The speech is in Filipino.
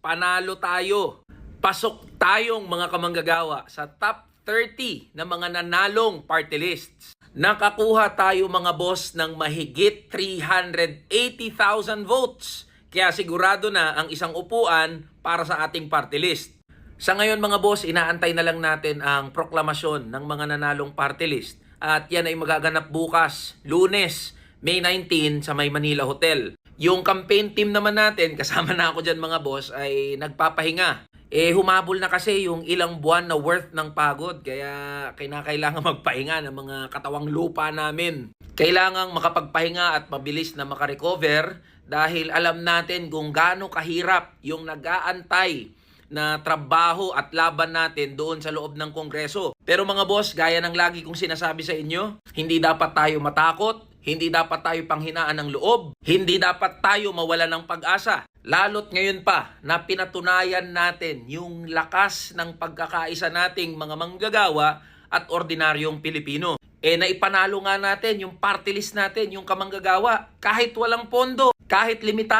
Panalo tayo. Pasok tayong mga kamanggagawa sa top 30 na mga nanalong party lists. Nakakuha tayo mga boss ng mahigit 380,000 votes. Kaya sigurado na ang isang upuan para sa ating party list. Sa ngayon mga boss, inaantay na lang natin ang proklamasyon ng mga nanalong party list. At yan ay magaganap bukas, Lunes, May 19 sa May Manila Hotel. Yung campaign team naman natin, kasama na ako dyan mga boss, ay nagpapahinga. Humabol na kasi yung ilang buwan na worth ng pagod. Kaya kinakailangan magpahinga ng mga katawang lupa namin. Kailangang makapagpahinga at mabilis na makarecover dahil alam natin kung gaano kahirap yung nag-aantay na trabaho at laban natin doon sa loob ng Kongreso. Pero mga boss, gaya ng lagi kong sinasabi sa inyo, hindi dapat tayo matakot, hindi dapat tayo panghinaan ng loob, hindi dapat tayo mawala ng pag-asa. Lalo't ngayon pa na pinatunayan natin yung lakas ng pagkakaisa nating mga manggagawa at ordinaryong Pilipino. Naipanalo nga natin yung party list natin, yung kamanggagawa, kahit walang pondo, kahit limitado.